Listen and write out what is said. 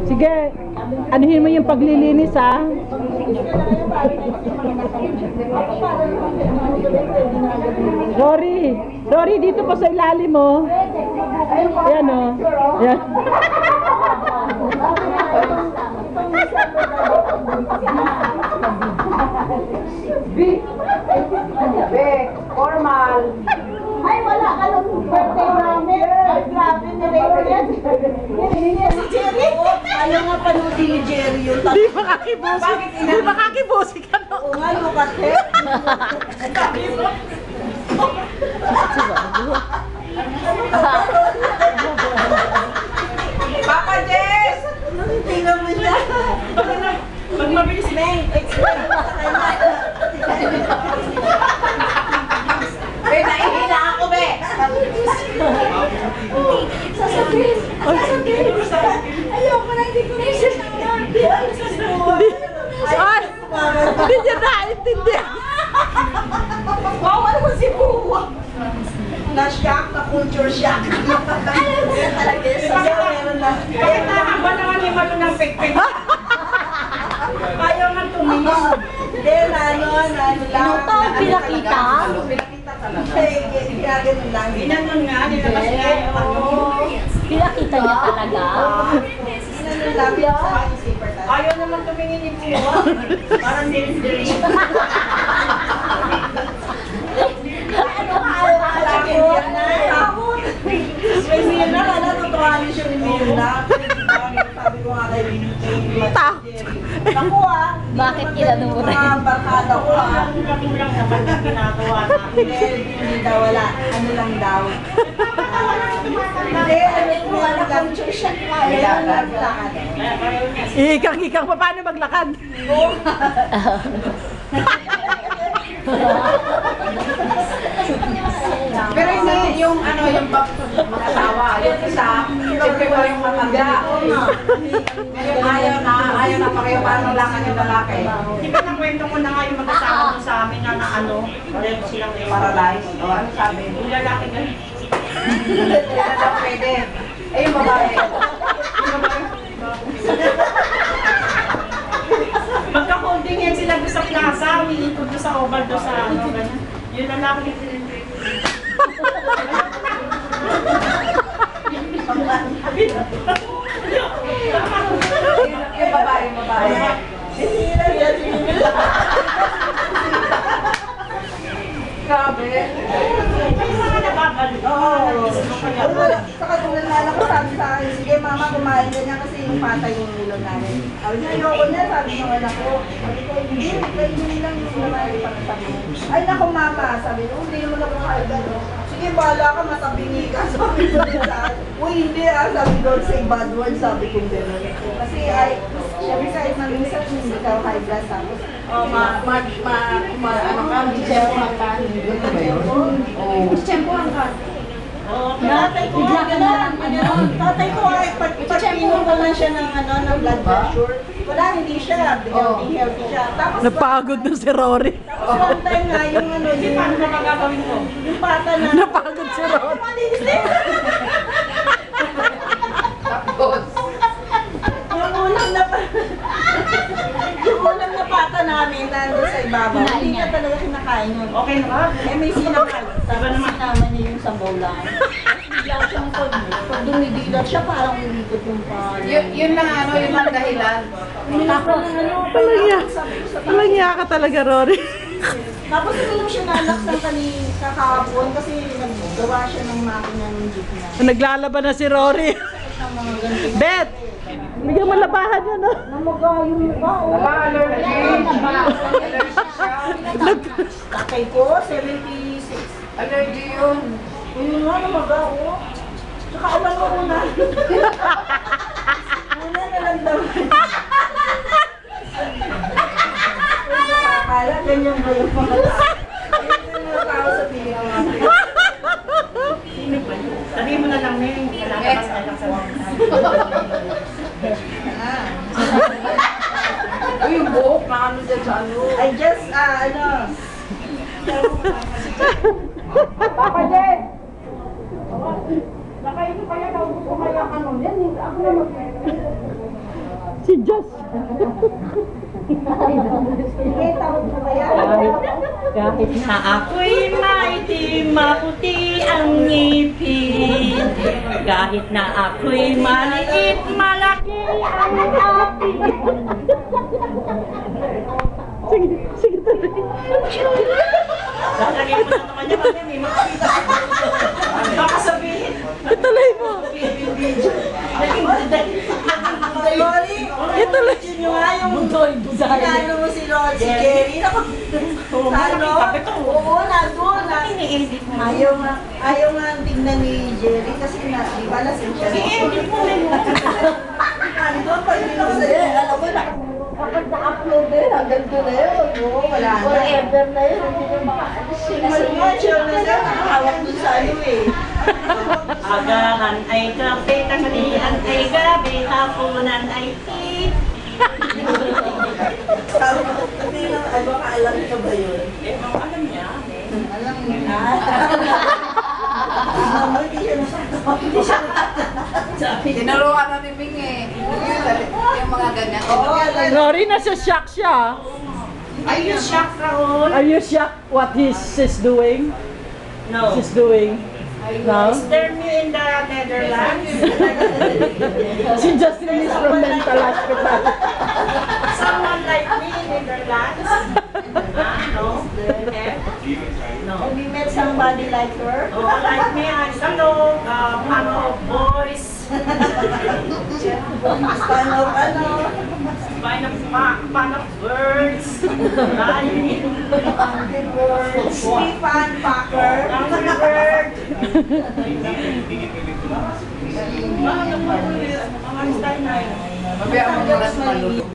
Sige, anuhin mo yung paglilinis ha. Rory, Rory dito pa sa ilalim mo. Ayan o. Ayan. Formal. Ay, wala ka nung birthday namin. Ay, grabe, nilay yan. Si Jerry. Ayaw nga panoodin ni Jerry yun. Di ba kakibusik? Di ba kakibusik ka no? Oo nga, Lucate. Papa Jess! Tingnan mo siya. Pag mabilis na Meng, explain. Be, naihina ako, be. Sasabihin. Ayoko na, hindi ko na Ay, hindi niya naintindihan. wow, ano mo si Buwa? Na-shock, na-culture shock. Talaga, meron na. Kaya nakakaba naman yung malo ng pekpek. Ayaw nga tumingin. Then, ano lang. Ito, pinakita? Pinakita talaga. Kaya ganun lang. Ginanon nga, nilabas nga yung ano. Pinakita niya talaga. Ganun lang. Sa zipper talaga. Ayaw naman tumingin yung buwa. Parang dilis-dilis. May Mirna, natutuhanin siya ni Mirna. Sabi ko nga kay Mirna. Naku ah. Bakit kinanura? Mga barkada ko ah. Kulang naman ang ginagawa namin. Hindi daw wala. Ano lang daw. Hindi, ano po lang. Culture shock pa. Ikang-ikang pa, paano maglakad? Pero hindi yung ano, yung mag-asawa, yung isa, siyempre ko yung matanda. Ngayon ayaw na pareho paano lang yung lalaki. Di ba nakwento ko na nga yung mag-asawa mo sa amin na ano, pareho silang Paralyzed. O ano sabi? yung lalaki na. Hindi na daw pwede. Eh yung babae. Magka-holding yan sila doon sa plaza, umiikot doon sa oval doon sa ano, ganyan. Yung lalaki. Yung babae. Grabe. Oo. Saka kung nalala sabi sa akin, sige mama, kumain ka niya kasi yung patay yung ulo namin. Sabi niya, ayoko niya, sabi ng anak ko. Sabi ko, hindi, kainin lang yung naman para sabi mo. Ay naku mama, sabi ko, hindi mo na kumain ka. Sige, bahala ka, matabingi ka, sabi ko nila. Uy, hindi ah, sabi ko, say bad word, sabi ko gano'n. Kasi ay, syempre kahit maminsan, hindi ka high blood, tapos, ano ka, tiyempohan ka. Ganun ba yun? Oo. Tiyempohan ka. Tatay ko tatay ko ay pag-pinom ko lang siya ng ano, ng blood pressure. Wala, hindi siya, healthy siya. Tapos, Napagod na si Rory. tapos one time nga, yung ano, Paano ba magagawin ko? yung pata na, Napagod si Rory. yung unang na pata namin, nandun sa ibabaw, hindi niya talaga kinakain yun. Okay na ba? Eh, may sinakal. Tapos sinama niya yung sabaw lang. Bigla siyang pag dumidilat siya, parang umikot yung pala. Yun lang ano, yun lang dahilan. Tapos ano, Walang niya ka talaga, Rory. tapos hindi siya nalaksan kahapon kasi naggawa siya ng makina ng jeep niya. Naglalaban na si Rory. Ng mga ganito. Bet! Bigyan mo labahan yan, no? Namagayo yung mukha, oh. Allergy. Kakay ko, 76. Allergy yun. Yun nga, namaga, oh. Tsaka alam mo muna. Muna nalandaman. Akala, ganyan ba yung mga tao? Ganyan yung mga tao sa tingin natin. Sabihin mo na lang, Ming, lalabas na lang sa mga. Uy, yung buhok na ano dyan sa ano. I just, ano. Papa Jen! Nakainin kaya na upo kaya ano yan. Ako na mag Si Josh. Sige, tawag mo ba yan? Kahit Na ako'y maitim, maputi ang ngipin. Kahit na ako'y maliit, malaki ang akin. Sige, sige tuloy. Lalagay mo na naman niya kami, may makakita ka dito. Baka sabihin. Ituloy mo. Loli, Ituloy. yun yung nga yung ano mo si Loli, si Jerry. Ano? Oo, nandun. Ayaw nga tingnan ni Jerry kasi di ba lasing siya. Nandun, pag hindi ako sa'yo, alam ko na. Kapag na-upload na yun, hanggang doon na yun. Oo, wala na. Forever na yun. Hindi na makaalis yun. Siya na siya, nakahawak doon sa ano eh. Agahan ay kape, tanghalian ay gabi, hapunan ay tea. Sabi ko, kasi lang, ay baka alam niya ba yun? Eh, mga alam niya. Alam niya. Hindi siya nasakot. Hindi siya Tinuruan na ni Bing eh. Yung mga ganyan. Rory, nasa shock siya. Are you shocked, Raul? Are you shocked what she's doing? No. She's doing? No? Is there me in the Netherlands? She just released from mental hospital. Someone like me in Netherlands? No? Eh? No. Have you met somebody like her? Oh, like me, I'm Salog, fan of boys, Fan of ano? fan of birds, lion, Angry Birds. Fan Packer. angry bird. Mga style na yun. Mabiyaan mo nila sa malulog.